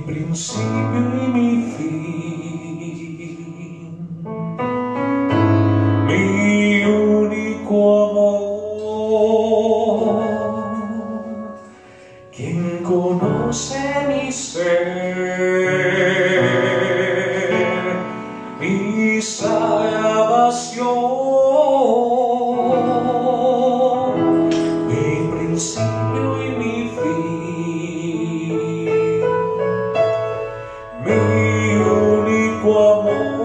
principio y mi fin, mi único amor, quien conoce mi ser, mi salvación, mi principio y mi fin, mi único amor,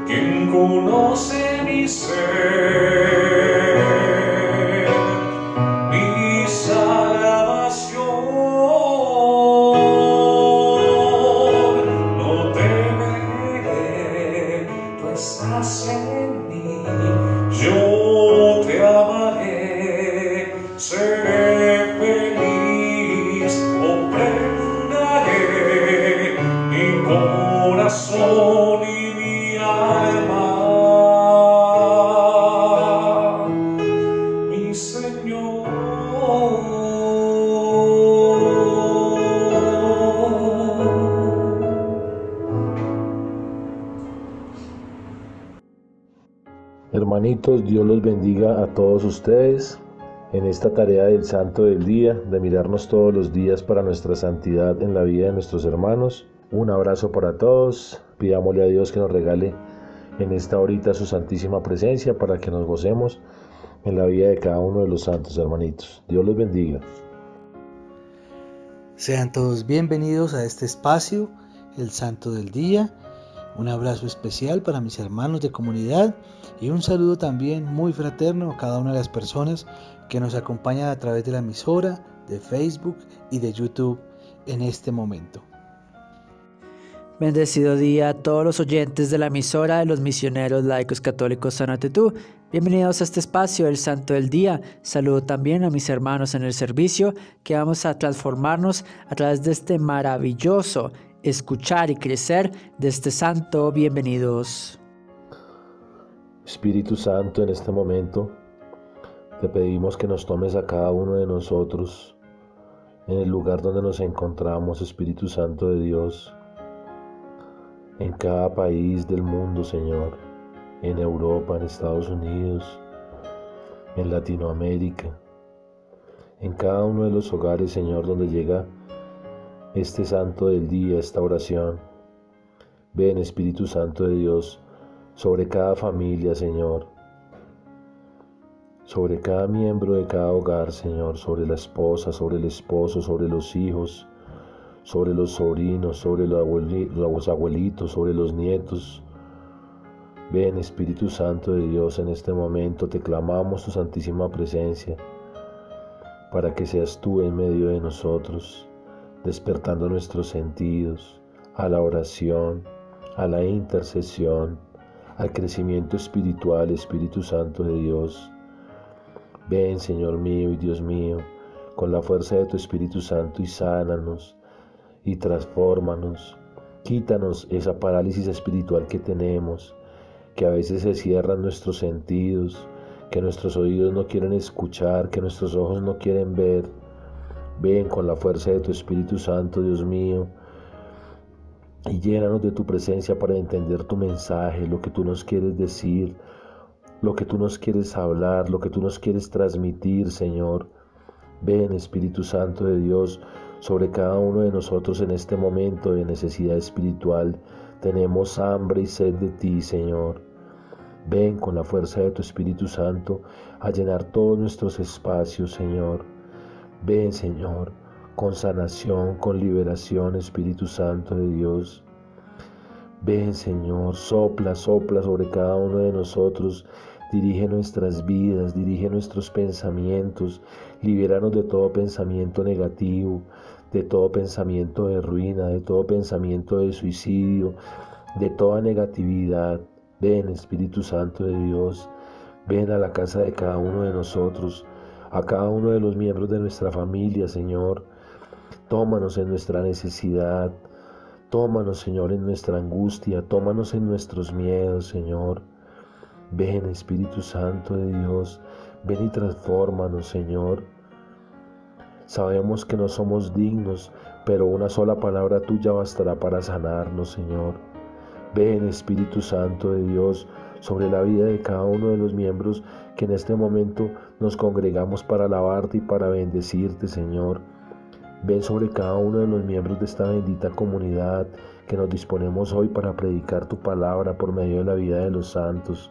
quien conoce mi ser, mi salvación. No temeré, tú estás en mí, yo te amaré, seré feliz, ofrendaré mi corazón y mi alma, mi Señor. Hermanitos, Dios los bendiga a todos ustedes en esta tarea del Santo del Día, de mirarnos todos los días para nuestra santidad en la vida de nuestros hermanos. Un abrazo para todos, pidámosle a Dios que nos regale en esta horita su santísima presencia para que nos gocemos en la vida de cada uno de los santos, hermanitos. Dios los bendiga. Sean todos bienvenidos a este espacio, el Santo del Día. Un abrazo especial para mis hermanos de comunidad y un saludo también muy fraterno a cada una de las personas que nos acompañan a través de la emisora, de Facebook y de YouTube en este momento. Bendecido día a todos los oyentes de la emisora de los misioneros laicos católicos Sana Tetú. Bienvenidos a este espacio, el Santo del Día. Saludo también a mis hermanos en el servicio, que vamos a transformarnos a través de este maravilloso escuchar y crecer de este santo. Bienvenidos. Espíritu Santo, en este momento te pedimos que nos tomes a cada uno de nosotros en el lugar donde nos encontramos, Espíritu Santo de Dios, en cada país del mundo, Señor, en Europa, en Estados Unidos, en Latinoamérica, en cada uno de los hogares, Señor, donde llega este Santo del Día, esta oración. Ven, Espíritu Santo de Dios, sobre cada familia, Señor, sobre cada miembro de cada hogar, Señor, sobre la esposa, sobre el esposo, sobre los hijos, sobre los sobrinos, sobre los abuelitos, sobre los nietos. Ven, Espíritu Santo de Dios, en este momento te clamamos tu santísima presencia, para que seas tú en medio de nosotros, despertando nuestros sentidos a la oración, a la intercesión, al crecimiento espiritual, Espíritu Santo de Dios. Ven, Señor mío y Dios mío, con la fuerza de tu Espíritu Santo y sánanos y transfórmanos. Quítanos esa parálisis espiritual que tenemos, que a veces se cierran nuestros sentidos, que nuestros oídos no quieren escuchar, que nuestros ojos no quieren ver. Ven con la fuerza de tu Espíritu Santo, Dios mío, y llénanos de tu presencia para entender tu mensaje, lo que tú nos quieres decir, lo que tú nos quieres hablar, lo que tú nos quieres transmitir, Señor. Ven, Espíritu Santo de Dios, sobre cada uno de nosotros en este momento de necesidad espiritual. Tenemos hambre y sed de ti, Señor. Ven con la fuerza de tu Espíritu Santo a llenar todos nuestros espacios, Señor. Ven, Señor, con sanación, con liberación, Espíritu Santo de Dios. Ven, Señor, sopla sobre cada uno de nosotros. Dirige nuestras vidas, dirige nuestros pensamientos. Libéranos de todo pensamiento negativo, de todo pensamiento de ruina, de todo pensamiento de suicidio, de toda negatividad. Ven, Espíritu Santo de Dios, ven a la casa de cada uno de nosotros, a cada uno de los miembros de nuestra familia, Señor. Tómanos en nuestra necesidad, tómanos, Señor, en nuestra angustia, tómanos en nuestros miedos, Señor. Ven, Espíritu Santo de Dios, ven y transfórmanos, Señor. Sabemos que no somos dignos, pero una sola palabra tuya bastará para sanarnos, Señor. Ven, Espíritu Santo de Dios, sobre la vida de cada uno de los miembros que en este momento nos congregamos para alabarte y para bendecirte, Señor. Ven sobre cada uno de los miembros de esta bendita comunidad que nos disponemos hoy para predicar tu palabra por medio de la vida de los santos.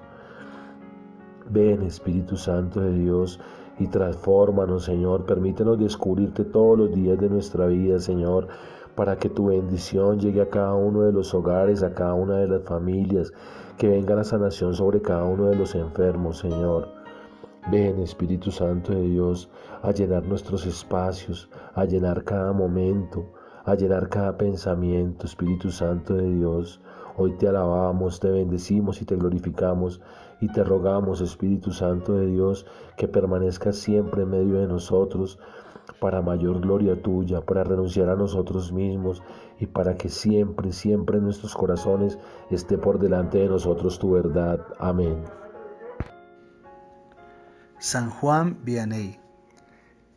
Ven, Espíritu Santo de Dios, y transfórmanos, Señor. Permítenos descubrirte todos los días de nuestra vida, Señor, para que tu bendición llegue a cada uno de los hogares, a cada una de las familias, que venga la sanación sobre cada uno de los enfermos, Señor. Ven, Espíritu Santo de Dios, a llenar nuestros espacios, a llenar cada momento, a llenar cada pensamiento, Espíritu Santo de Dios. Hoy te alabamos, te bendecimos y te glorificamos y te rogamos, Espíritu Santo de Dios, que permanezcas siempre en medio de nosotros para mayor gloria tuya, para renunciar a nosotros mismos y para que siempre, siempre en nuestros corazones esté por delante de nosotros tu verdad. Amén. San Juan Vianney,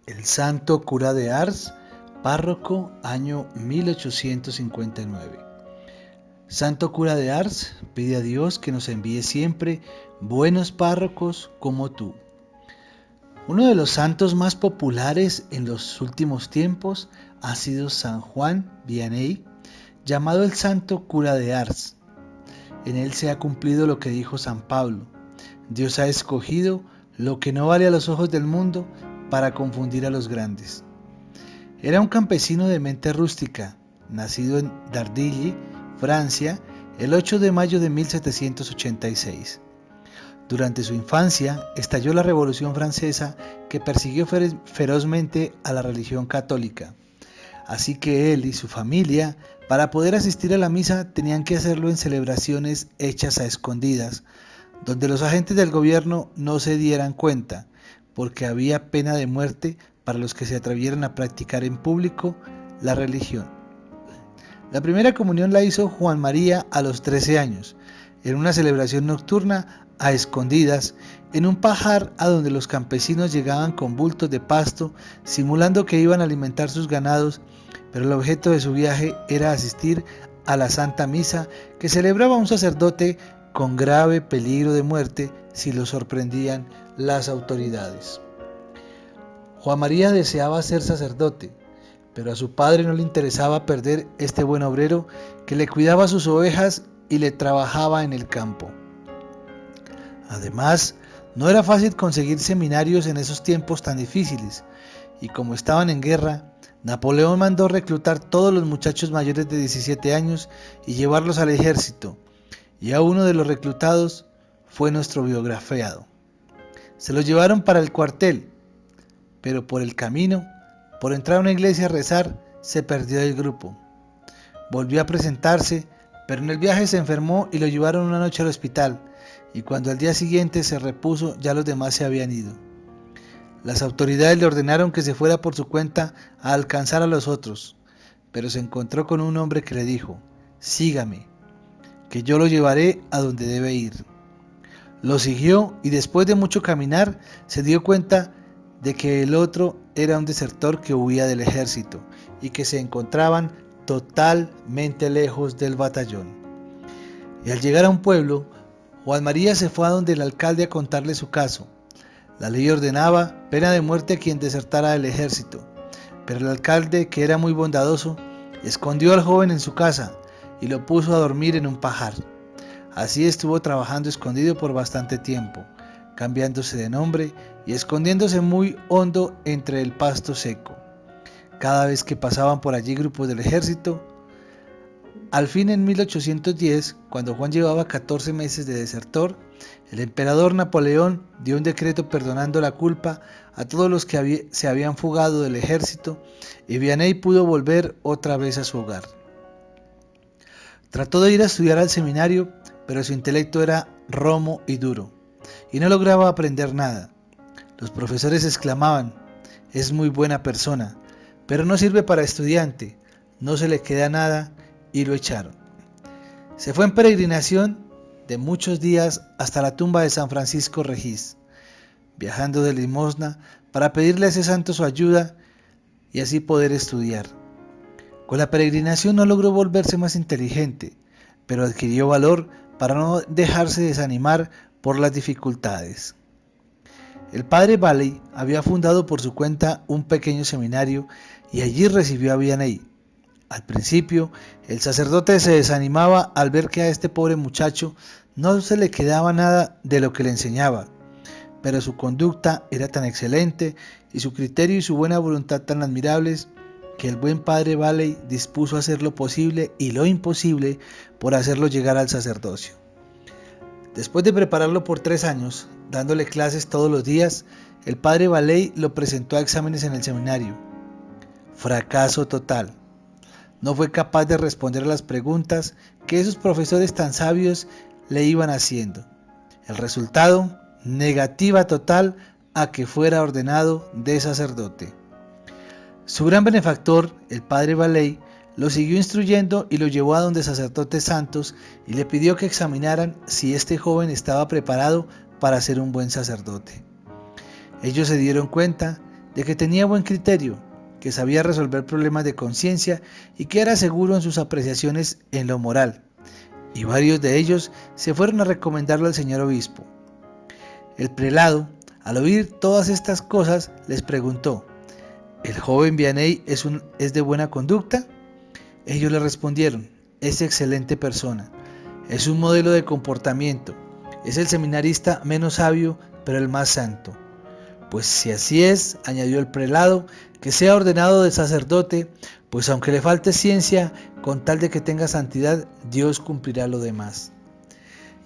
el santo cura de Ars, párroco, año 1859. Santo cura de Ars, pide a Dios que nos envíe siempre buenos párrocos como tú. Uno de los santos más populares en los últimos tiempos ha sido San Juan Vianney, llamado el santo cura de Ars. En él se ha cumplido lo que dijo San Pablo: Dios ha escogido lo que no vale a los ojos del mundo para confundir a los grandes. Era un campesino de mente rústica, nacido en Dardilly, Francia, el 8 de mayo de 1786. Durante su infancia estalló la Revolución Francesa, que persiguió ferozmente a la religión católica. Así que él y su familia, para poder asistir a la misa, tenían que hacerlo en celebraciones hechas a escondidas, donde los agentes del gobierno no se dieran cuenta, porque había pena de muerte para los que se atrevieran a practicar en público la religión. La primera comunión la hizo Juan María a los 13 años, en una celebración nocturna a escondidas, en un pajar a donde los campesinos llegaban con bultos de pasto, simulando que iban a alimentar sus ganados, pero el objeto de su viaje era asistir a la Santa Misa que celebraba un sacerdote con grave peligro de muerte si lo sorprendían las autoridades. Juan María deseaba ser sacerdote, pero a su padre no le interesaba perder este buen obrero que le cuidaba sus ovejas y le trabajaba en el campo. Además, no era fácil conseguir seminarios en esos tiempos tan difíciles, y como estaban en guerra, Napoleón mandó reclutar todos los muchachos mayores de 17 años y llevarlos al ejército, y a uno de los reclutados fue nuestro biografiado. Se lo llevaron para el cuartel, pero por el camino, por entrar a una iglesia a rezar, se perdió del grupo. Volvió a presentarse, pero en el viaje se enfermó y lo llevaron una noche al hospital, y cuando al día siguiente se repuso, ya los demás se habían ido. Las autoridades le ordenaron que se fuera por su cuenta a alcanzar a los otros, pero se encontró con un hombre que le dijo: «Sígame, que yo lo llevaré a donde debe ir». Lo siguió y después de mucho caminar se dio cuenta de que el otro era un desertor que huía del ejército y que se encontraban totalmente lejos del batallón. Y al llegar a un pueblo, Juan María se fue a donde el alcalde a contarle su caso. La ley ordenaba pena de muerte a quien desertara del ejército, pero el alcalde, que era muy bondadoso, escondió al joven en su casa y lo puso a dormir en un pajar. Así estuvo trabajando escondido por bastante tiempo, cambiándose de nombre y escondiéndose muy hondo entre el pasto seco. Cada vez que pasaban por allí grupos del ejército, al fin en 1810, cuando Juan llevaba 14 meses de desertor, el emperador Napoleón dio un decreto perdonando la culpa a todos los que se habían fugado del ejército, y Vianney pudo volver otra vez a su hogar. Trató de ir a estudiar al seminario, pero su intelecto era romo y duro, y no lograba aprender nada. Los profesores exclamaban: «Es muy buena persona, pero no sirve para estudiante, no se le queda nada», y lo echaron. Se fue en peregrinación de muchos días hasta la tumba de San Francisco Regis, viajando de limosna para pedirle a ese santo su ayuda, y así poder estudiar. Con la peregrinación no logró volverse más inteligente, pero adquirió valor para no dejarse desanimar por las dificultades. El padre Valley había fundado por su cuenta un pequeño seminario y allí recibió a Vianney. Al principio, el sacerdote se desanimaba al ver que a este pobre muchacho no se le quedaba nada de lo que le enseñaba, pero su conducta era tan excelente y su criterio y su buena voluntad tan admirables que el buen padre Valley dispuso a hacer lo posible y lo imposible por hacerlo llegar al sacerdocio. Después de prepararlo por 3 años, dándole clases todos los días, el padre Valley lo presentó a exámenes en el seminario. Fracaso total. No fue capaz de responder a las preguntas que esos profesores tan sabios le iban haciendo. El resultado, negativa total a que fuera ordenado de sacerdote. Su gran benefactor, el padre Valley, lo siguió instruyendo y lo llevó a donde sacerdotes santos y le pidió que examinaran si este joven estaba preparado para ser un buen sacerdote. Ellos se dieron cuenta de que tenía buen criterio, que sabía resolver problemas de conciencia y que era seguro en sus apreciaciones en lo moral, y varios de ellos se fueron a recomendarlo al señor obispo. El prelado, al oír todas estas cosas, les preguntó: ¿el joven Vianney es de buena conducta? Ellos le respondieron: es excelente persona, es un modelo de comportamiento, es el seminarista menos sabio, pero el más santo. Pues si así es, añadió el prelado, que sea ordenado de sacerdote, pues aunque le falte ciencia, con tal de que tenga santidad, Dios cumplirá lo demás.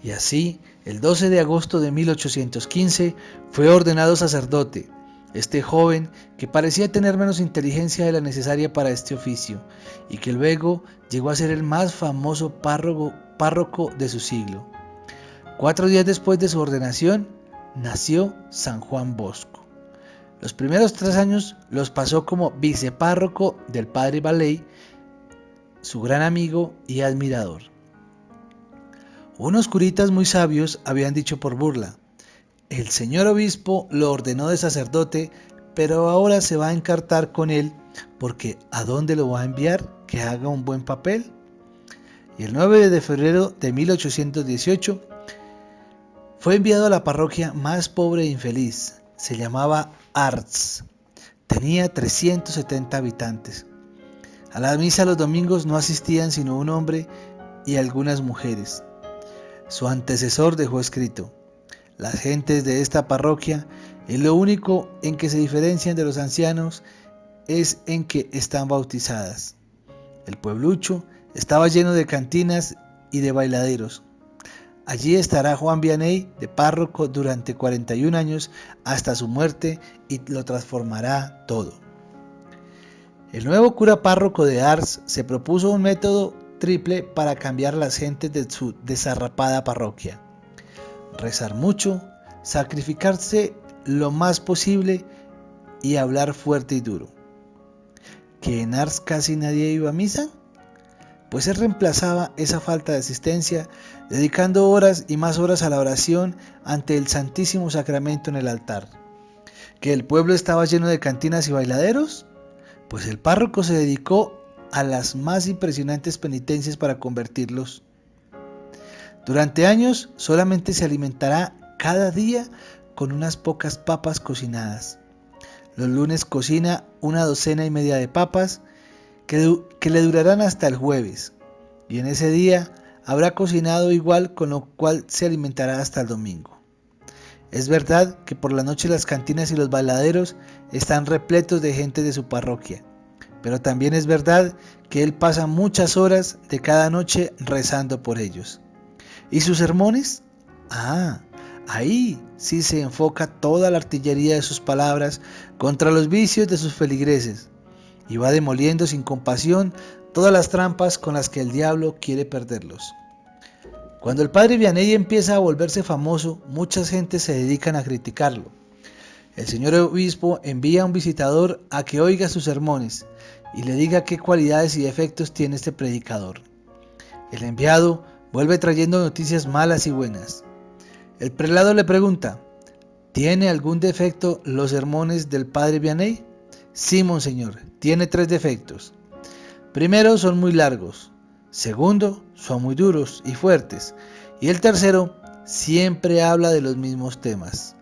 Y así, el 12 de agosto de 1815, fue ordenado sacerdote, este joven que parecía tener menos inteligencia de la necesaria para este oficio, y que luego llegó a ser el más famoso párroco de su siglo. 4 días después de su ordenación, nació San Juan Bosco. Los primeros 3 años los pasó como vicepárroco del padre Valley, su gran amigo y admirador. Unos curitas muy sabios habían dicho por burla: el señor obispo lo ordenó de sacerdote, pero ahora se va a encartar con él, porque ¿a dónde lo va a enviar? ¿Que haga un buen papel? Y el 9 de febrero de 1818 fue enviado a la parroquia más pobre e infeliz. Se llamaba Ars. Tenía 370 habitantes. A la misa los domingos no asistían sino un hombre y algunas mujeres. Su antecesor dejó escrito: las gentes de esta parroquia, en lo único en que se diferencian de los ancianos es en que están bautizadas. El pueblucho estaba lleno de cantinas y de bailaderos. Allí estará Juan Vianney de párroco durante 41 años hasta su muerte y lo transformará todo. El nuevo cura párroco de Ars se propuso un método triple para cambiar a las gentes de su desarrapada parroquia: rezar mucho, sacrificarse lo más posible y hablar fuerte y duro. ¿Que en Ars casi nadie iba a misa? Pues él reemplazaba esa falta de asistencia dedicando horas y más horas a la oración ante el Santísimo Sacramento en el altar. ¿Que el pueblo estaba lleno de cantinas y bailaderos? Pues el párroco se dedicó a las más impresionantes penitencias para convertirlos. Durante años solamente se alimentará cada día con unas pocas papas cocinadas. Los lunes cocina 1,5 docenas de papas que le durarán hasta el jueves, y en ese día habrá cocinado igual, con lo cual se alimentará hasta el domingo. Es verdad que por la noche las cantinas y los bailaderos están repletos de gente de su parroquia, pero también es verdad que él pasa muchas horas de cada noche rezando por ellos. ¿Y sus sermones? Ahí sí se enfoca toda la artillería de sus palabras contra los vicios de sus feligreses, y va demoliendo sin compasión todas las trampas con las que el diablo quiere perderlos. Cuando el padre Vianney empieza a volverse famoso, muchas gentes se dedican a criticarlo. El señor obispo envía a un visitador a que oiga sus sermones y le diga qué cualidades y defectos tiene este predicador. El enviado vuelve trayendo noticias malas y buenas. El prelado le pregunta: ¿tiene algún defecto los sermones del padre Vianney? Sí, monseñor, tiene 3 defectos. Primero, son muy largos. Segundo, son muy duros y fuertes. Y el tercero, siempre habla de los mismos temas: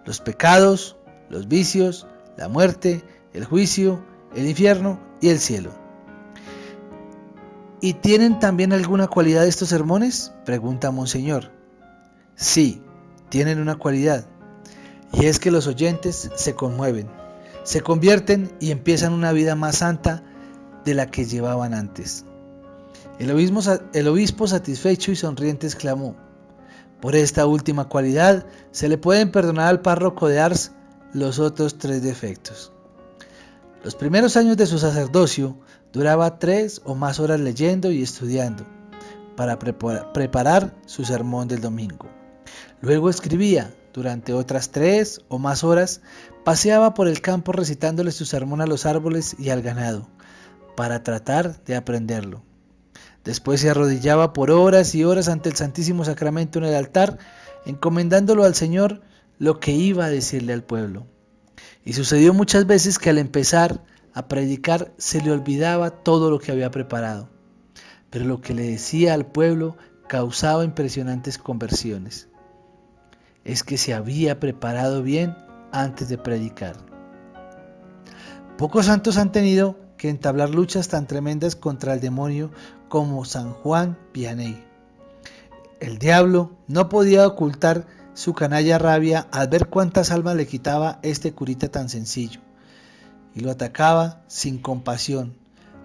los pecados, los vicios, la muerte, el juicio, el infierno y el cielo. ¿Y tienen también alguna cualidad estos sermones?, pregunta monseñor. Sí, tienen una cualidad, y es que los oyentes se conmueven, se convierten y empiezan una vida más santa de la que llevaban antes. El obispo satisfecho y sonriente exclamó: por esta última cualidad se le pueden perdonar al párroco de Ars los otros 3 defectos. Los primeros años de su sacerdocio duraba 3 o más horas leyendo y estudiando para preparar su sermón del domingo. Luego escribía durante otras 3 o más horas, paseaba por el campo recitándole su sermón a los árboles y al ganado, para tratar de aprenderlo. Después se arrodillaba por horas y horas ante el Santísimo Sacramento en el altar, encomendándolo al Señor lo que iba a decirle al pueblo. Y sucedió muchas veces que al empezar a predicar se le olvidaba todo lo que había preparado, pero lo que le decía al pueblo causaba impresionantes conversiones. Es que se había preparado bien antes de predicar. Pocos santos han tenido que entablar luchas tan tremendas contra el demonio como San Juan Vianney. El diablo no podía ocultar su canalla rabia al ver cuántas almas le quitaba este curita tan sencillo, y lo atacaba sin compasión,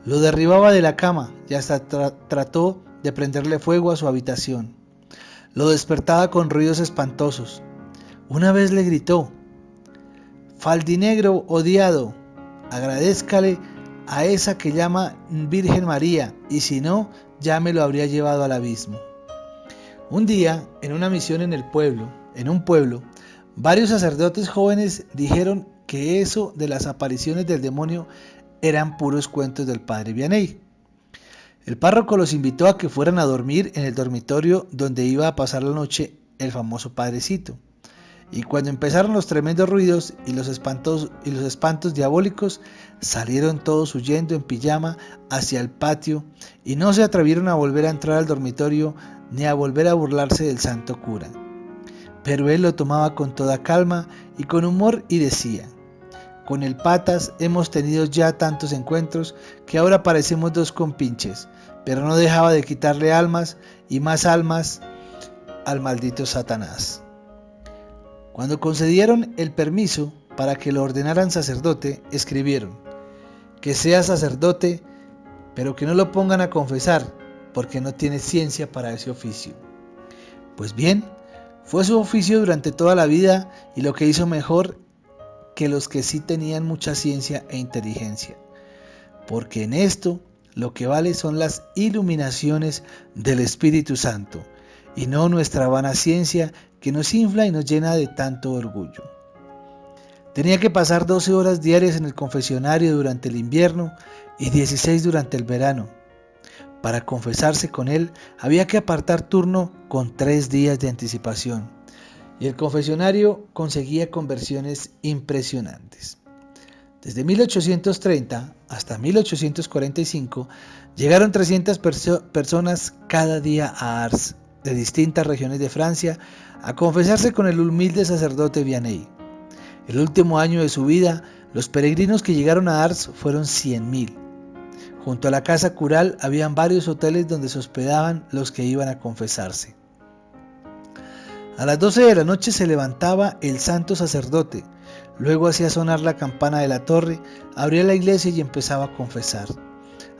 lo derribaba de la cama y hasta trató de prenderle fuego a su habitación. Lo despertaba con ruidos espantosos. Una vez le gritó: Faldinegro odiado, agradézcale a esa que llama Virgen María, y si no, ya me lo habría llevado al abismo. Un día, en una misión en un pueblo, varios sacerdotes jóvenes dijeron que eso de las apariciones del demonio eran puros cuentos del padre Vianney. El párroco los invitó a que fueran a dormir en el dormitorio donde iba a pasar la noche el famoso padrecito. Y cuando empezaron los tremendos ruidos y los espantos diabólicos, salieron todos huyendo en pijama hacia el patio y no se atrevieron a volver a entrar al dormitorio ni a volver a burlarse del santo cura. Pero él lo tomaba con toda calma y con humor y decía: con el patas hemos tenido ya tantos encuentros que ahora parecemos 2 compinches, pero no dejaba de quitarle almas y más almas al maldito Satanás. Cuando concedieron el permiso para que lo ordenaran sacerdote, escribieron: que sea sacerdote, pero que no lo pongan a confesar, porque no tiene ciencia para ese oficio. Pues bien, fue su oficio durante toda la vida y lo que hizo mejor que los que sí tenían mucha ciencia e inteligencia, porque en esto lo que vale son las iluminaciones del Espíritu Santo, y no nuestra vana ciencia que nos infla y nos llena de tanto orgullo. Tenía que pasar 12 horas diarias en el confesionario durante el invierno y 16 durante el verano. Para confesarse con él había que apartar turno con 3 días de anticipación, y el confesionario conseguía conversiones impresionantes. Desde 1830 hasta 1845 llegaron 300 personas cada día a Ars, de distintas regiones de Francia, a confesarse con el humilde sacerdote Vianney. El último año de su vida, los peregrinos que llegaron a Ars fueron 100.000. Junto a la casa cural habían varios hoteles donde se hospedaban los que iban a confesarse. A las 12 de la noche se levantaba el santo sacerdote, luego hacía sonar la campana de la torre, abría la iglesia y empezaba a confesar.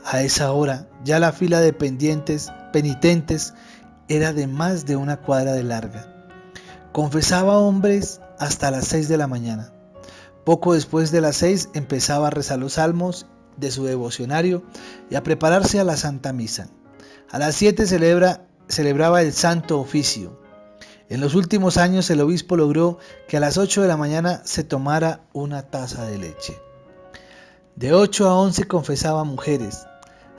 A esa hora ya la fila de penitentes era de más de 1 cuadra de larga. Confesaba hombres hasta las 6 de la mañana. Poco después de las 6 empezaba a rezar los salmos de su devocionario y a prepararse a la Santa Misa. A las 7 celebraba el Santo Oficio. En los últimos años el obispo logró que a las 8 de la mañana se tomara una taza de leche. De 8 a 11 confesaba mujeres.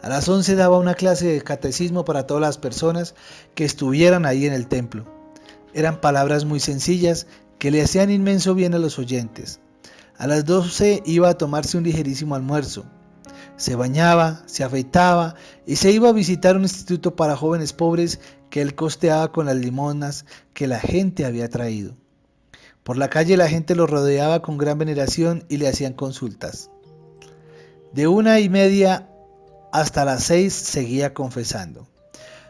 A las 11 daba una clase de catecismo para todas las personas que estuvieran ahí en el templo. Eran palabras muy sencillas que le hacían inmenso bien a los oyentes. A las 12 iba a tomarse un ligerísimo almuerzo. Se bañaba, se afeitaba y se iba a visitar un instituto para jóvenes pobres que él costeaba con las limosnas que la gente había traído. Por la calle la gente lo rodeaba con gran veneración y le hacían consultas. De 1:30 hasta las 6 seguía confesando.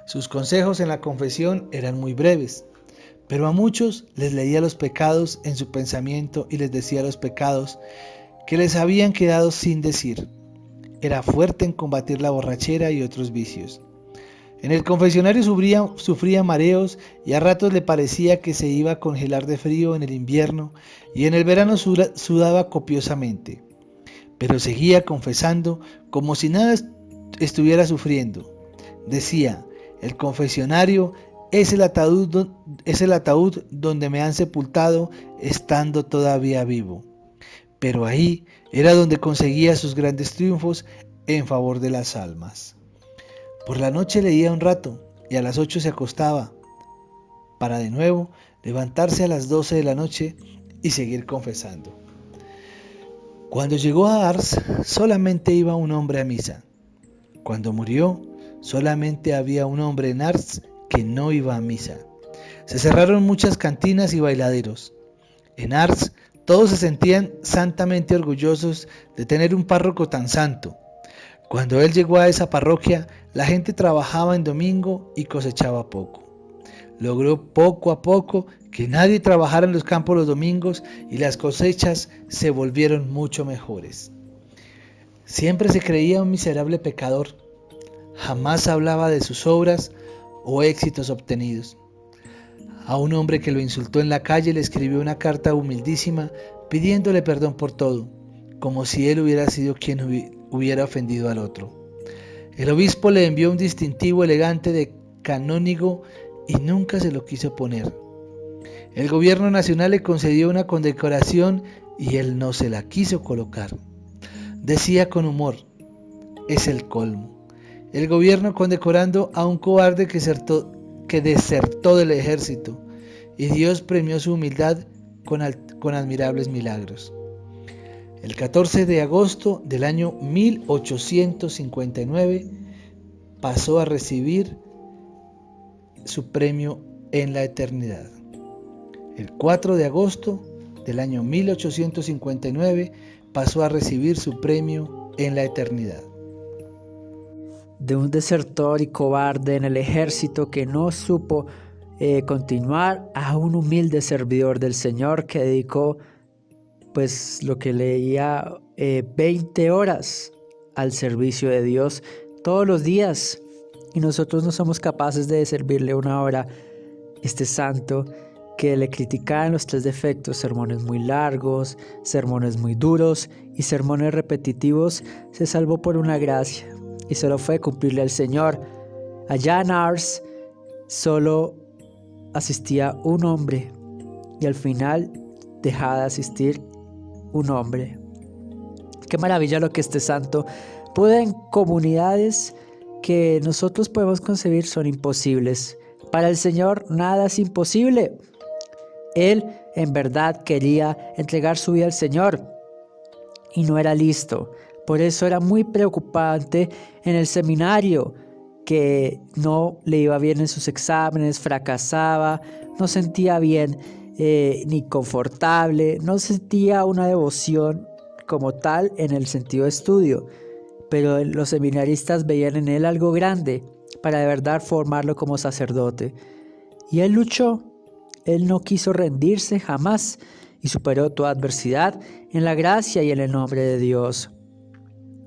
Sus consejos en la confesión eran muy breves, pero a muchos les leía los pecados en su pensamiento y les decía los pecados que les habían quedado sin decir. Era fuerte en combatir la borrachera y otros vicios. En el confesionario sufría mareos y a ratos le parecía que se iba a congelar de frío en el invierno y en el verano sudaba copiosamente. Pero seguía confesando como si nada estuviera sufriendo. Decía: el confesionario es el ataúd donde me han sepultado estando todavía vivo. Pero ahí era donde conseguía sus grandes triunfos en favor de las almas. Por la noche leía un rato y a las 8 se acostaba, para de nuevo levantarse a las 12 de la noche y seguir confesando. Cuando llegó a Ars, solamente iba un hombre a misa. Cuando murió, solamente había un hombre en Ars que no iba a misa. Se cerraron muchas cantinas y bailaderos. En Ars, todos se sentían santamente orgullosos de tener un párroco tan santo. Cuando él llegó a esa parroquia, la gente trabajaba en domingo y cosechaba poco. Logró poco a poco que nadie trabajara en los campos los domingos y las cosechas se volvieron mucho mejores. Siempre se creía un miserable pecador. Jamás hablaba de sus obras o éxitos obtenidos. A un hombre que lo insultó en la calle le escribió una carta humildísima pidiéndole perdón por todo, como si él hubiera sido quien hubiera ofendido al otro. El obispo le envió un distintivo elegante de canónigo y nunca se lo quiso poner. El gobierno nacional le concedió una condecoración y él no se la quiso colocar. Decía con humor: es el colmo. El gobierno condecorando a un cobarde que desertó del ejército, y Dios premió su humildad con admirables milagros. El 14 de agosto del año 1859 pasó a recibir su premio en la eternidad. El 4 de agosto del año 1859 pasó a recibir su premio en la eternidad. De un desertor y cobarde en el ejército que no supo continuar, a un humilde servidor del Señor que dedicó pues lo que leía 20 horas al servicio de Dios todos los días, y nosotros no somos capaces de servirle 1 hora. Este santo que le criticaban los 3 defectos: sermones muy largos, sermones muy duros y sermones repetitivos, se salvó por una gracia y solo fue cumplirle al Señor. Allá en Ars solo asistía un hombre y al final dejaba de asistir un hombre. Qué maravilla lo que este santo pudo en comunidades que nosotros podemos concebir son imposibles. Para el Señor nada es imposible. Él en verdad quería entregar su vida al Señor y no era listo. Por eso era muy preocupante en el seminario, que no le iba bien en sus exámenes, fracasaba, no sentía bien ni confortable, no sentía una devoción como tal en el sentido de estudio, pero los seminaristas veían en él algo grande para de verdad formarlo como sacerdote. Y él luchó, él no quiso rendirse jamás y superó toda adversidad en la gracia y en el nombre de Dios.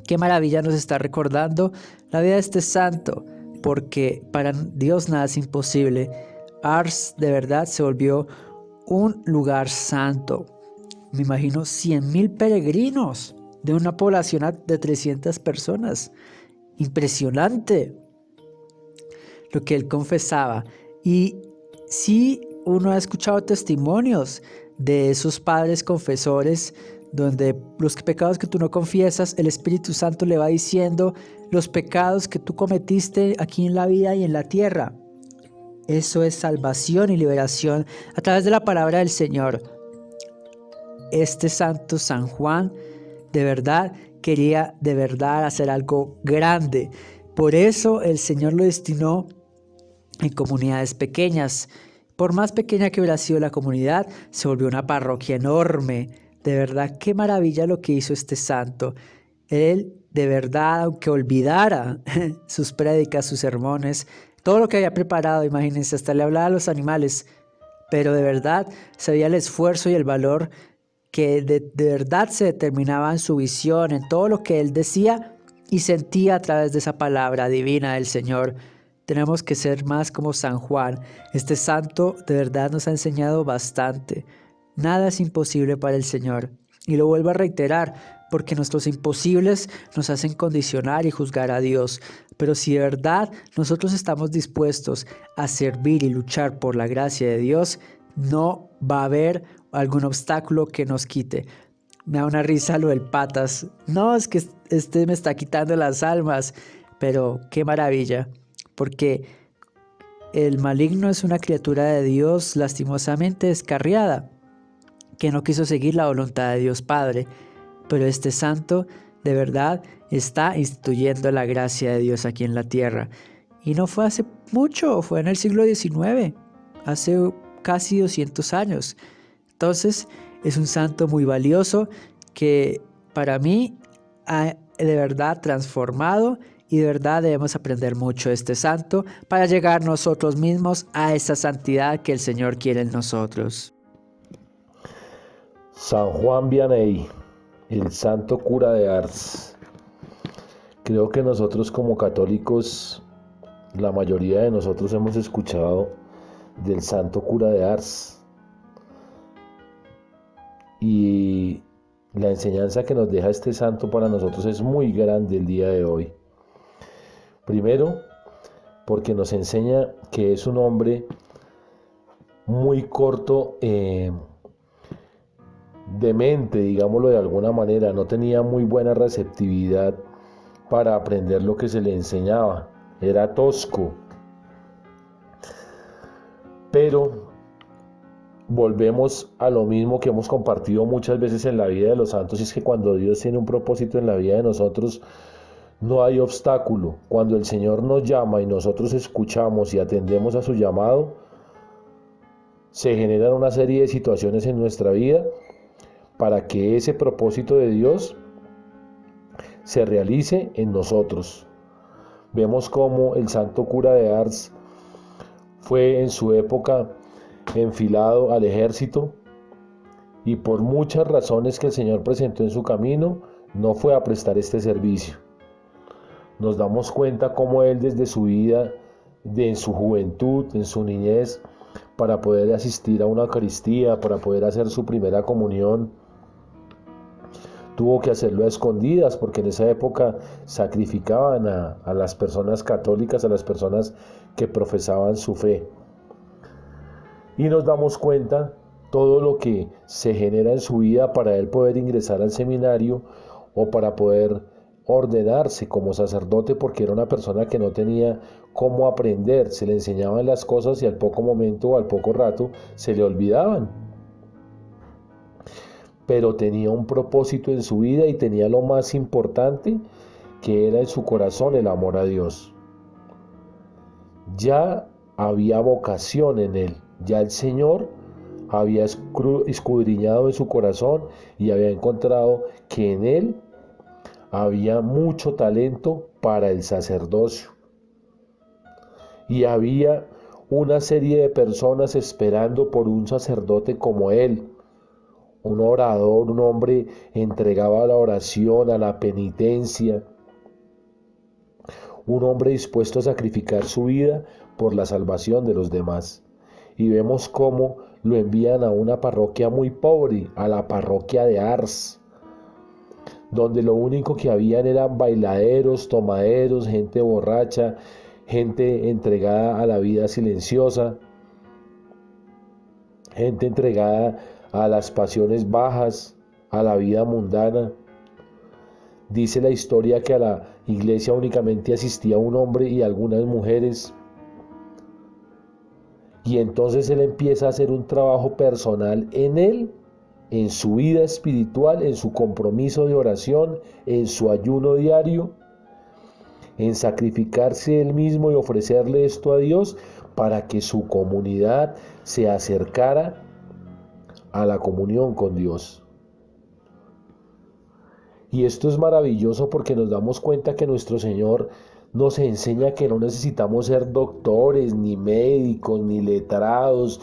Qué maravilla nos está recordando la vida de este santo, porque para Dios nada es imposible. Ars de verdad se volvió un lugar santo. Me imagino 100,000 peregrinos de una población de 300 personas. Impresionante lo que él confesaba. Y sí, uno ha escuchado testimonios de esos padres confesores donde los pecados que tú no confiesas, el Espíritu Santo le va diciendo los pecados que tú cometiste aquí en la vida y en la tierra. Eso es salvación y liberación a través de la palabra del Señor. este santo San Juan de verdad quería de verdad hacer algo grande. Por eso el Señor lo destinó en comunidades pequeñas. Por más pequeña que hubiera sido la comunidad, se volvió una parroquia enorme. De verdad, qué maravilla lo que hizo este santo. Él, de verdad, aunque olvidara sus prédicas, sus sermones, todo lo que había preparado, imagínense, hasta le hablaba a los animales, pero de verdad sabía el esfuerzo y el valor que de verdad se determinaba en su visión, en todo lo que él decía y sentía a través de esa palabra divina del Señor. Tenemos que ser más como San Juan. Este santo de verdad nos ha enseñado bastante. Nada es imposible para el Señor. Y lo vuelvo a reiterar, porque nuestros imposibles nos hacen condicionar y juzgar a Dios. Pero si de verdad nosotros estamos dispuestos a servir y luchar por la gracia de Dios, no va a haber algún obstáculo que nos quite. Me da una risa lo del patas. No, es que este me está quitando las almas. Pero qué maravilla, porque el maligno es una criatura de Dios lastimosamente descarriada, que no quiso seguir la voluntad de Dios Padre. Pero este santo de verdad está instituyendo la gracia de Dios aquí en la tierra. Y no fue hace mucho, fue en el siglo XIX, hace casi 200 años. Entonces es un santo muy valioso que para mí ha de verdad transformado, y de verdad debemos aprender mucho de este santo para llegar nosotros mismos a esa santidad que el Señor quiere en nosotros. San Juan Vianney, el santo cura de Ars. Creo que nosotros como católicos, la mayoría de nosotros hemos escuchado del santo cura de Ars. Y la enseñanza que nos deja este santo para nosotros es muy grande el día de hoy. Primero, porque nos enseña que es un hombre muy corto de mente, digámoslo de alguna manera. No tenía muy buena receptividad para aprender lo que se le enseñaba. Era tosco. Pero volvemos a lo mismo que hemos compartido muchas veces en la vida de los santos, y es que cuando Dios tiene un propósito en la vida de nosotros, no hay obstáculo. Cuando el Señor nos llama y nosotros escuchamos y atendemos a su llamado, se generan una serie de situaciones en nuestra vida para que ese propósito de Dios se realice en nosotros. Vemos cómo el santo cura de Ars fue en su época enfilado al ejército, y por muchas razones que el Señor presentó en su camino, no fue a prestar este servicio. Nos damos cuenta cómo él desde su vida, en su juventud, en su niñez, para poder asistir a una Eucaristía, para poder hacer su primera comunión, tuvo que hacerlo a escondidas, porque en esa época sacrificaban a las personas católicas, a las personas que profesaban su fe. Y nos damos cuenta todo lo que se genera en su vida para él poder ingresar al seminario o para poder ordenarse como sacerdote, porque era una persona que no tenía cómo aprender. Se le enseñaban las cosas y al poco momento o al poco rato se le olvidaban. Pero tenía un propósito en su vida y tenía lo más importante, que era en su corazón el amor a Dios. Ya había vocación en él, ya el Señor había escudriñado en su corazón y había encontrado que en él había mucho talento para el sacerdocio. Y había una serie de personas esperando por un sacerdote como él, un orador, un hombre entregado a la oración, a la penitencia, un hombre dispuesto a sacrificar su vida por la salvación de los demás. Y vemos cómo lo envían a una parroquia muy pobre, a la parroquia de Ars, donde lo único que habían eran bailaderos, tomaderos, gente borracha, gente entregada a la vida silenciosa, gente entregada a las pasiones bajas, a la vida mundana. Dice la historia que a la iglesia únicamente asistía un hombre y algunas mujeres. Y entonces él empieza a hacer un trabajo personal en él en su vida espiritual, en su compromiso de oración, en su ayuno diario, en sacrificarse él mismo y ofrecerle esto a Dios para que su comunidad se acercara a la comunión con Dios. Y esto es maravilloso porque nos damos cuenta que nuestro Señor nos enseña que no necesitamos ser doctores, ni médicos, ni letrados,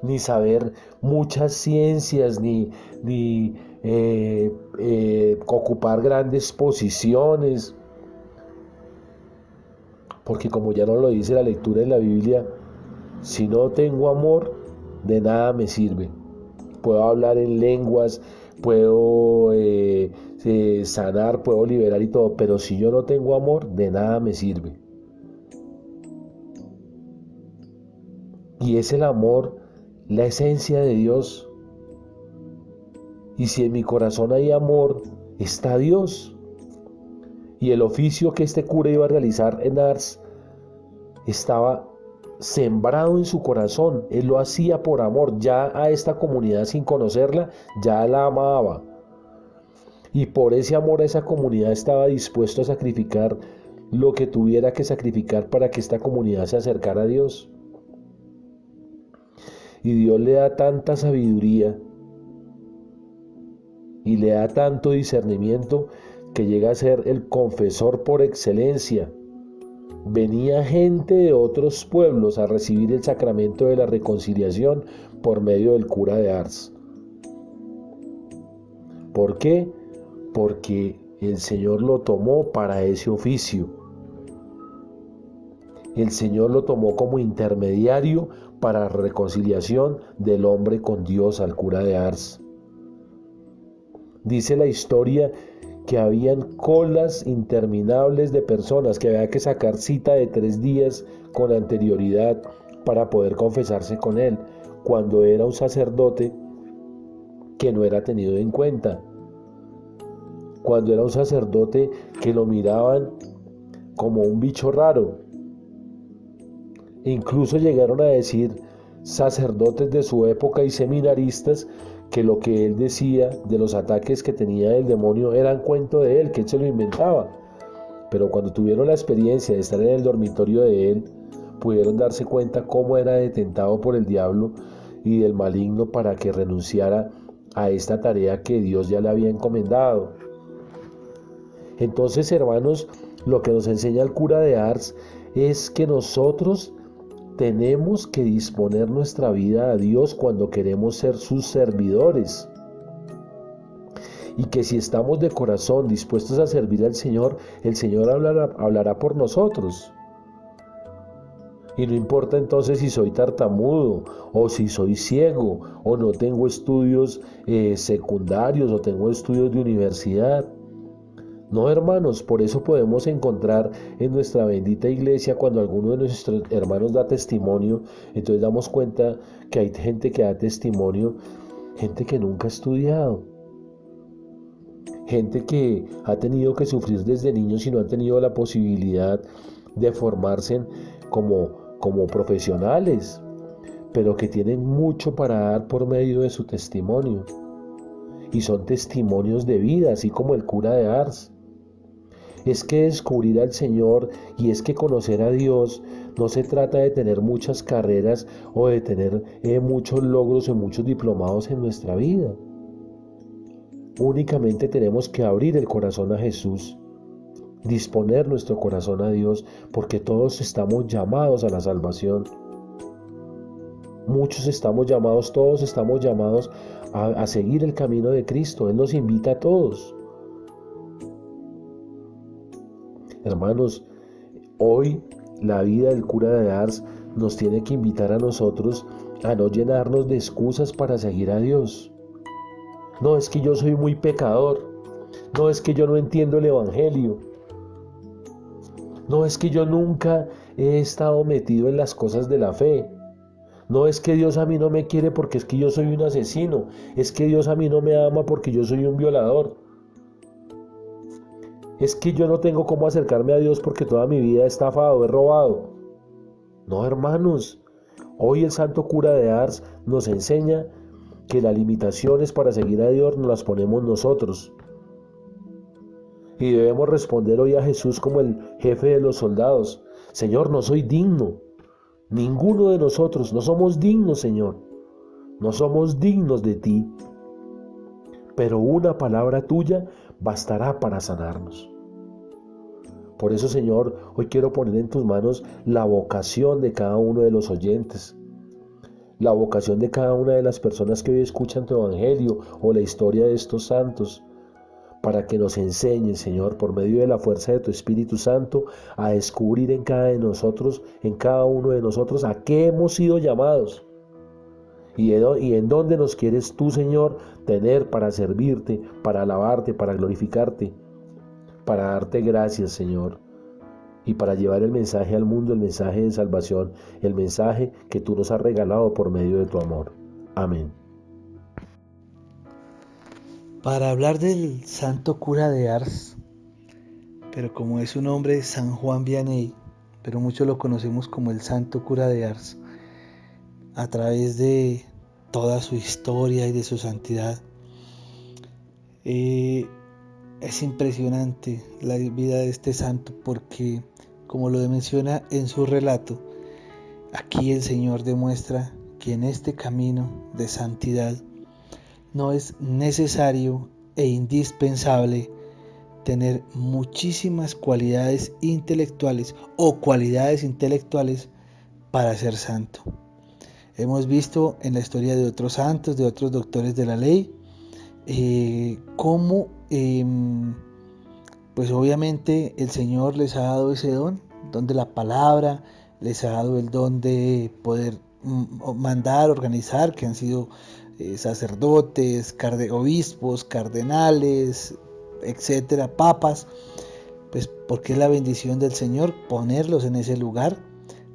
ni saber muchas ciencias, ni ocupar grandes posiciones. Porque como ya nos lo dice la lectura en la Biblia, si no tengo amor, de nada me sirve. Puedo hablar en lenguas, puedo sanar, puedo liberar y todo, pero si yo no tengo amor, de nada me sirve. Y es el amor la esencia de Dios. Y si en mi corazón hay amor, está Dios. Y el oficio que este cura iba a realizar en Ars estaba sembrado en su corazón. Él lo hacía por amor. Ya a esta comunidad, sin conocerla, ya la amaba. Y por ese amor a esa comunidad estaba dispuesto a sacrificar lo que tuviera que sacrificar para que esta comunidad se acercara a Dios. Y Dios le da tanta sabiduría y le da tanto discernimiento que llega a ser el confesor por excelencia. Venía gente de otros pueblos a recibir el sacramento de la reconciliación por medio del cura de Ars. ¿Por qué? Porque el Señor lo tomó para ese oficio. El Señor lo tomó como intermediario para la reconciliación del hombre con Dios, al cura de Ars. Dice la historia que habían colas interminables de personas, que había que sacar cita de 3 días con anterioridad para poder confesarse con él, cuando era un sacerdote que no era tenido en cuenta, cuando era un sacerdote que lo miraban como un bicho raro. Incluso llegaron a decir sacerdotes de su época y seminaristas que lo que él decía de los ataques que tenía el demonio eran cuento de él, que él se lo inventaba. Pero cuando tuvieron la experiencia de estar en el dormitorio de él, pudieron darse cuenta cómo era detentado por el diablo y del maligno para que renunciara a esta tarea que Dios ya le había encomendado. Entonces, hermanos, lo que nos enseña el cura de Ars es que nosotros tenemos que disponer nuestra vida a Dios cuando queremos ser sus servidores. Y que si estamos de corazón dispuestos a servir al Señor, el Señor hablará por nosotros. Y no importa entonces si soy tartamudo, o si soy ciego, o no tengo estudios secundarios, o tengo estudios de universidad. No, hermanos, por eso podemos encontrar en nuestra bendita iglesia, cuando alguno de nuestros hermanos da testimonio, entonces damos cuenta que hay gente que da testimonio, gente que nunca ha estudiado, gente que ha tenido que sufrir desde niños y no han tenido la posibilidad de formarse como profesionales, pero que tienen mucho para dar por medio de su testimonio. Y son testimonios de vida, así como el cura de Ars. Es que descubrir al Señor y es que conocer a Dios no se trata de tener muchas carreras o de tener muchos logros o muchos diplomados en nuestra vida. Únicamente tenemos que abrir el corazón a Jesús, disponer nuestro corazón a Dios, porque todos estamos llamados a la salvación. Todos estamos llamados a seguir el camino de Cristo. Él nos invita a todos. Hermanos, hoy la vida del cura de Ars nos tiene que invitar a nosotros a no llenarnos de excusas para seguir a Dios. No, es que yo soy muy pecador. No, es que yo no entiendo el Evangelio. No, es que yo nunca he estado metido en las cosas de la fe. No, es que Dios a mí no me quiere porque es que yo soy un asesino. Es que Dios a mí no me ama porque yo soy un violador. Es que yo no tengo cómo acercarme a Dios porque toda mi vida he estafado, he robado. No, hermanos, hoy el santo cura de Ars nos enseña que las limitaciones para seguir a Dios nos las ponemos nosotros. Y debemos responder hoy a Jesús como el jefe de los soldados. Señor, no soy digno. Ninguno de nosotros, no somos dignos, Señor. No somos dignos de ti. Pero una palabra tuya bastará para sanarnos. Por eso, Señor, hoy quiero poner en tus manos la vocación de cada uno de los oyentes. La vocación de cada una de las personas que hoy escuchan tu evangelio o la historia de estos santos, para que nos enseñes, Señor, por medio de la fuerza de tu Espíritu Santo, a descubrir en cada uno de nosotros, a qué hemos sido llamados y en dónde nos quieres tú, Señor, tener para servirte, para alabarte, para glorificarte, para darte gracias, Señor, y para llevar el mensaje al mundo, el mensaje de salvación, el mensaje que tú nos has regalado por medio de tu amor. Amén. Para hablar del santo cura de Ars, pero como es su nombre San Juan Vianney, pero muchos lo conocemos como el santo cura de Ars, a través de toda su historia y de su santidad. Es impresionante la vida de este santo porque, como lo menciona en su relato, aquí el Señor demuestra que en este camino de santidad no es necesario e indispensable tener muchísimas cualidades intelectuales o cualidades intelectuales para ser santo. Hemos visto en la historia de otros santos, de otros doctores de la ley, cómo pues obviamente el Señor les ha dado ese don de la palabra, les ha dado el don de poder mandar, organizar, que han sido sacerdotes, obispos, cardenales, etcétera, papas, pues porque es la bendición del Señor ponerlos en ese lugar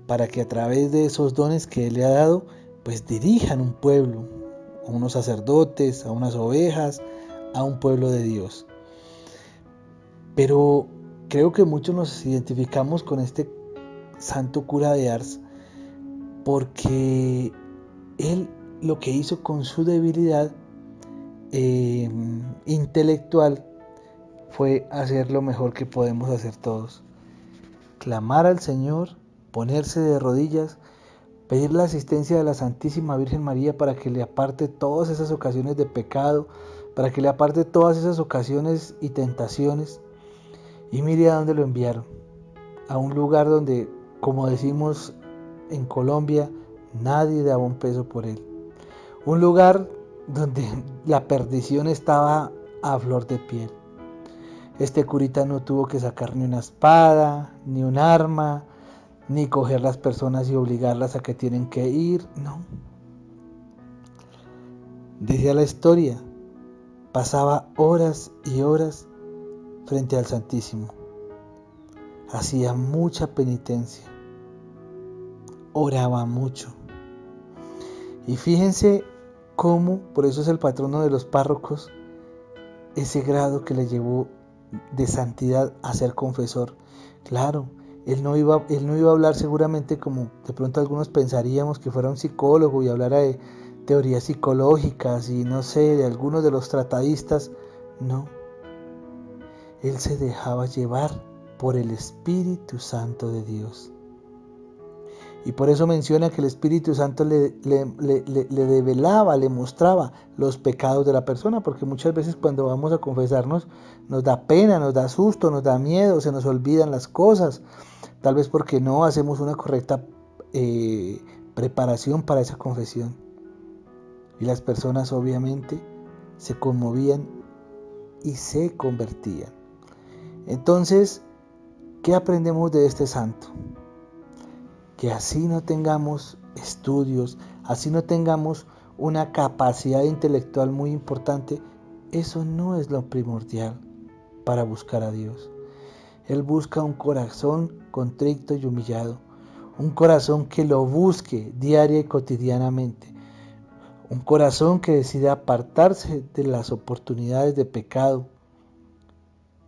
para que a través de esos dones que Él le ha dado, pues dirijan un pueblo, a unos sacerdotes, a unas ovejas, a un pueblo de Dios. Pero creo que muchos nos identificamos con este santo cura de Ars porque él lo que hizo con su debilidad intelectual fue hacer lo mejor que podemos hacer todos: clamar al Señor, ponerse de rodillas, pedir la asistencia de la Santísima Virgen María para que le aparte todas esas ocasiones de pecado, para que le aparte todas esas ocasiones y tentaciones. Y mire a dónde lo enviaron: a un lugar donde, como decimos en Colombia, nadie daba un peso por él. Un lugar donde la perdición estaba a flor de piel. Este curita no tuvo que sacar ni una espada, ni un arma, ni coger las personas y obligarlas a que tienen que ir, no. Decía la historia, pasaba horas y horas frente al Santísimo. Hacía mucha penitencia, oraba mucho. Y fíjense cómo, por eso es el patrono de los párrocos, ese grado que le llevó de santidad a ser confesor. Claro, él no iba a hablar seguramente como de pronto algunos pensaríamos, que fuera un psicólogo y hablara de teorías psicológicas y no sé, de algunos de los tratadistas. No, él se dejaba llevar por el Espíritu Santo de Dios. Y por eso menciona que el Espíritu Santo le develaba, le mostraba los pecados de la persona, porque muchas veces cuando vamos a confesarnos nos da pena, nos da susto, nos da miedo, se nos olvidan las cosas, tal vez porque no hacemos una correcta preparación para esa confesión. Y las personas obviamente se conmovían y se convertían. Entonces, ¿qué aprendemos de este santo? Que así no tengamos estudios, así no tengamos una capacidad intelectual muy importante, eso no es lo primordial para buscar a Dios. Él busca un corazón contrito y humillado, un corazón que lo busque diaria y cotidianamente, un corazón que decida apartarse de las oportunidades de pecado.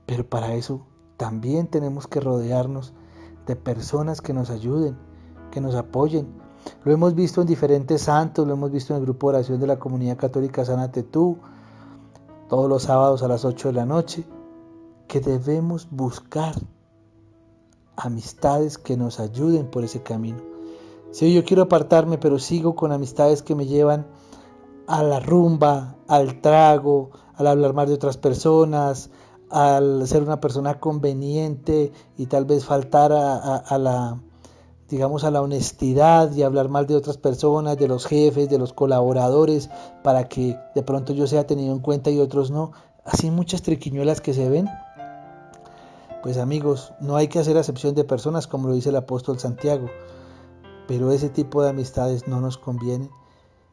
Pero para eso también tenemos que rodearnos de personas que nos ayuden, que nos apoyen, Lo hemos visto en diferentes santos, lo hemos visto en el grupo de oración de la Comunidad Católica Sánate Tú, todos los sábados a las 8 de la noche, que debemos buscar amistades que nos ayuden por ese camino. Si yo quiero apartarme, pero sigo con amistades que me llevan a la rumba, al trago, al hablar mal de otras personas, al ser una persona conveniente y tal vez faltar a la honestidad y hablar mal de otras personas, de los jefes, de los colaboradores, para que de pronto yo sea tenido en cuenta y otros no. Así muchas triquiñuelas que se ven. Pues amigos, no hay que hacer acepción de personas, como lo dice el apóstol Santiago, pero ese tipo de amistades no nos convienen.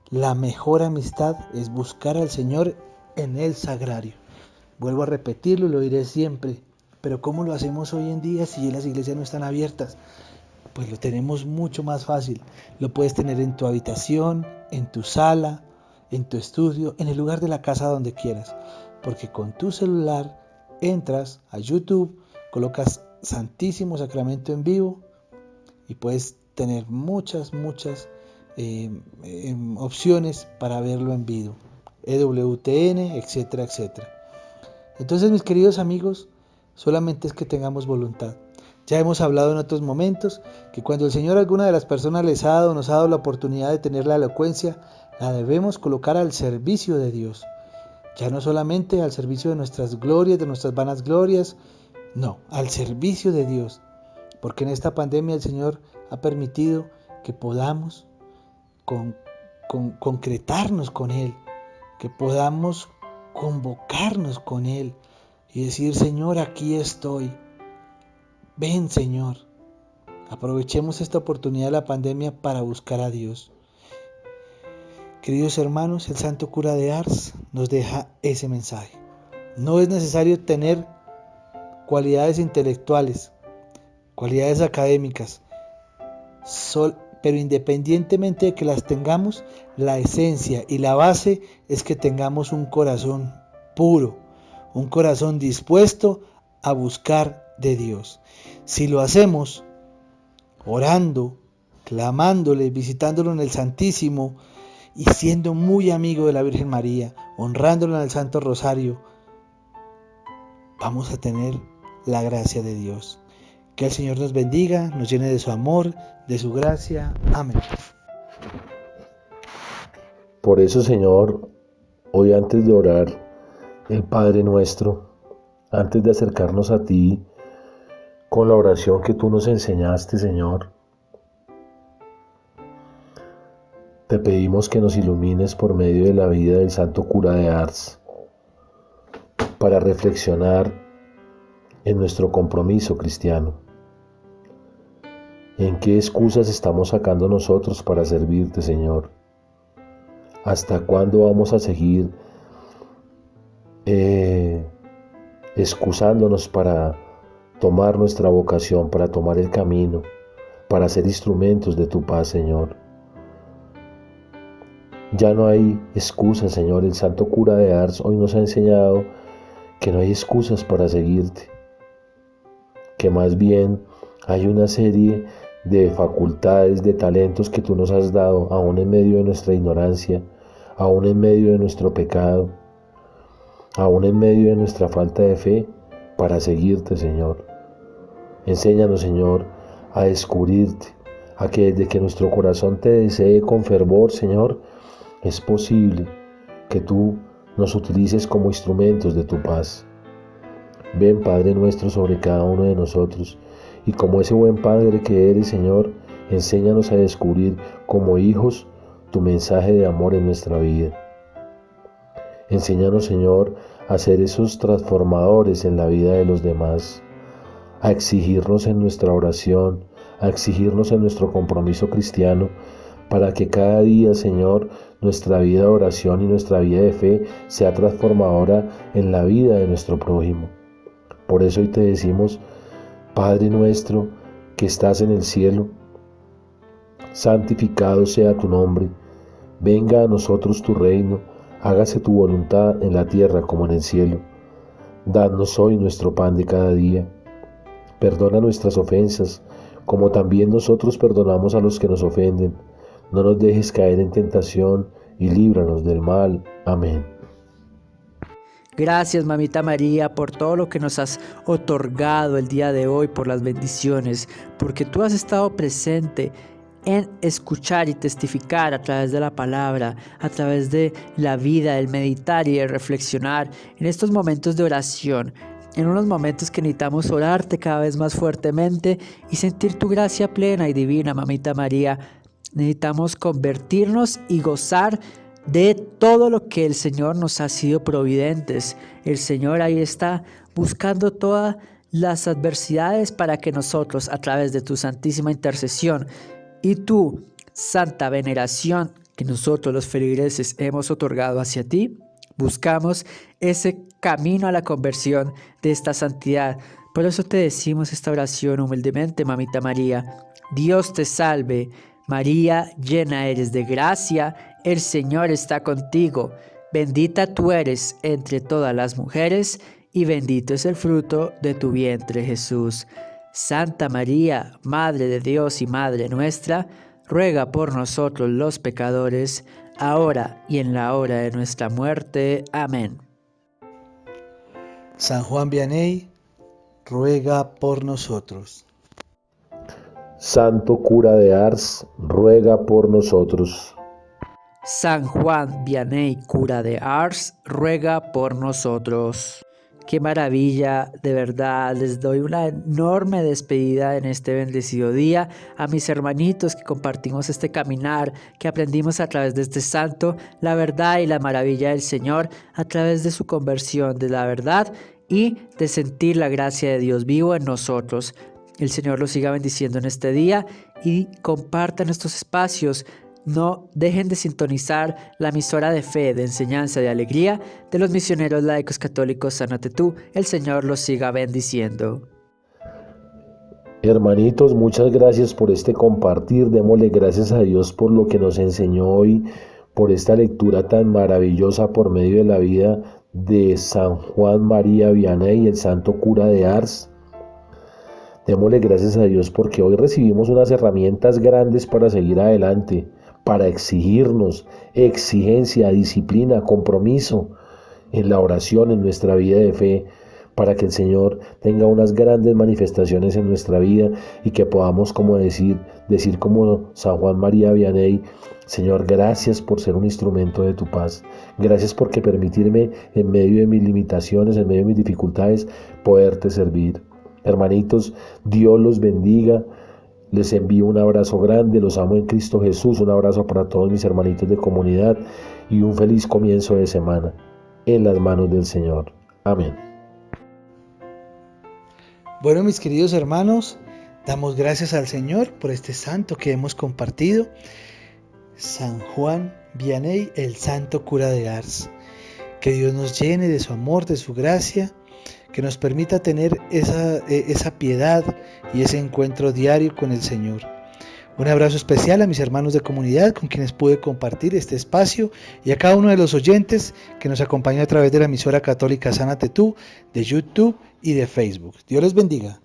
La mejor amistad es buscar al Señor en el sagrario. Vuelvo a repetirlo y lo diré siempre, pero ¿cómo lo hacemos hoy en día si las iglesias no están abiertas? Pues lo tenemos mucho más fácil. Lo puedes tener en tu habitación, en tu sala, en tu estudio, en el lugar de la casa donde quieras, porque con tu celular entras a YouTube, colocas Santísimo Sacramento en vivo y puedes tener muchas opciones para verlo en vivo, EWTN, etcétera, etcétera. Entonces, mis queridos amigos, solamente es que tengamos voluntad. Ya hemos hablado en otros momentos que cuando el Señor a alguna de las personas nos ha dado la oportunidad de tener la elocuencia, la debemos colocar al servicio de Dios. Ya no solamente al servicio de nuestras glorias, de nuestras vanas glorias, no, al servicio de Dios. Porque en esta pandemia el Señor ha permitido que podamos concretarnos con Él, que podamos convocarnos con Él y decir: Señor, aquí estoy. Ven, Señor. Aprovechemos esta oportunidad de la pandemia para buscar a Dios. Queridos hermanos, el Santo Cura de Ars nos deja ese mensaje. No es necesario tener cualidades intelectuales, cualidades académicas, pero independientemente de que las tengamos, la esencia y la base es que tengamos un corazón puro, un corazón dispuesto a buscar de Dios. Si lo hacemos orando, clamándole, visitándolo en el Santísimo y siendo muy amigo de la Virgen María, honrándolo en el Santo Rosario, vamos a tener la gracia de Dios. Que el Señor nos bendiga, nos llene de su amor, de su gracia. Amén. Por eso, Señor, hoy antes de orar el Padre Nuestro, antes de acercarnos a ti con la oración que tú nos enseñaste, Señor, te pedimos que nos ilumines por medio de la vida del Santo Cura de Ars para reflexionar en nuestro compromiso cristiano. ¿En qué excusas estamos sacando nosotros para servirte, Señor? ¿Hasta cuándo vamos a seguir excusándonos para tomar nuestra vocación, para tomar el camino, para ser instrumentos de tu paz, Señor? Ya no hay excusas, Señor. El Santo Cura de Ars hoy nos ha enseñado que no hay excusas para seguirte, que más bien hay una serie de facultades, de talentos que tú nos has dado, aún en medio de nuestra ignorancia, aún en medio de nuestro pecado, aún en medio de nuestra falta de fe, para seguirte, Señor. Enséñanos, Señor, a descubrirte, a que desde que nuestro corazón te desee con fervor, Señor, es posible que tú nos utilices como instrumentos de tu paz. Ven, Padre nuestro, sobre cada uno de nosotros, y como ese buen Padre que eres, Señor, enséñanos a descubrir como hijos tu mensaje de amor en nuestra vida. Enséñanos, Señor, a ser esos transformadores en la vida de los demás, a exigirnos en nuestra oración, a exigirnos en nuestro compromiso cristiano, para que cada día, Señor, nuestra vida de oración y nuestra vida de fe sea transformadora en la vida de nuestro prójimo. Por eso hoy te decimos: Padre nuestro que estás en el cielo, santificado sea tu nombre, venga a nosotros tu reino, hágase tu voluntad en la tierra como en el cielo. Danos hoy nuestro pan de cada día. Perdona nuestras ofensas, como también nosotros perdonamos a los que nos ofenden. no nos dejes caer en tentación y líbranos del mal. Amén. Gracias, Mamita María, por todo lo que nos has otorgado el día de hoy, por las bendiciones, porque tú has estado presente en escuchar y testificar a través de la palabra, a través de la vida, el meditar y el reflexionar en estos momentos de oración, en unos momentos que necesitamos orarte cada vez más fuertemente y sentir tu gracia plena y divina, Mamita María. Necesitamos convertirnos y gozar de todo lo que el Señor nos ha sido providentes. El Señor ahí está buscando todas las adversidades para que nosotros, a través de tu santísima intercesión y tu santa veneración que nosotros los feligreses hemos otorgado hacia ti, buscamos ese camino a la conversión de esta santidad. Por eso te decimos esta oración humildemente, Mamita María. Dios te salve, María, llena eres de gracia, el Señor está contigo. Bendita tú eres entre todas las mujeres, y bendito es el fruto de tu vientre, Jesús. Santa María, Madre de Dios y Madre nuestra, ruega por nosotros los pecadores, ahora y en la hora de nuestra muerte. Amén. San Juan Vianney, ruega por nosotros. Santo cura de Ars, ruega por nosotros. San Juan Vianney, cura de Ars, ruega por nosotros. Qué maravilla, de verdad, les doy una enorme despedida en este bendecido día a mis hermanitos que compartimos este caminar, que aprendimos a través de este santo la verdad y la maravilla del Señor, a través de su conversión de la verdad y de sentir la gracia de Dios vivo en nosotros. El Señor los siga bendiciendo en este día y compartan estos espacios. No dejen de sintonizar la emisora de fe, de enseñanza, de alegría de los misioneros laicos católicos Sánate Tú. El Señor los siga bendiciendo. Hermanitos, muchas gracias por este compartir. Démosle gracias a Dios por lo que nos enseñó hoy, por esta lectura tan maravillosa por medio de la vida de San Juan María Vianney, el santo cura de Ars. Démosle gracias a Dios porque hoy recibimos unas herramientas grandes para seguir adelante, para exigirnos exigencia, disciplina, compromiso en la oración, en nuestra vida de fe, para que el Señor tenga unas grandes manifestaciones en nuestra vida y que podamos decir como San Juan María Vianney: Señor, gracias por ser un instrumento de tu paz. Gracias porque permitirme en medio de mis limitaciones, en medio de mis dificultades, poderte servir. Hermanitos, Dios los bendiga. Les envío un abrazo grande, los amo en Cristo Jesús. Un abrazo para todos mis hermanitos de comunidad y un feliz comienzo de semana en las manos del Señor. Amén. Bueno, mis queridos hermanos, damos gracias al Señor por este santo que hemos compartido. San Juan Vianney, el santo cura de Ars. Que Dios nos llene de su amor, de su gracia, que nos permita tener esa piedad y ese encuentro diario con el Señor. Un abrazo especial a mis hermanos de comunidad con quienes pude compartir este espacio y a cada uno de los oyentes que nos acompaña a través de la emisora católica Sánate Tú, de YouTube y de Facebook. Dios les bendiga.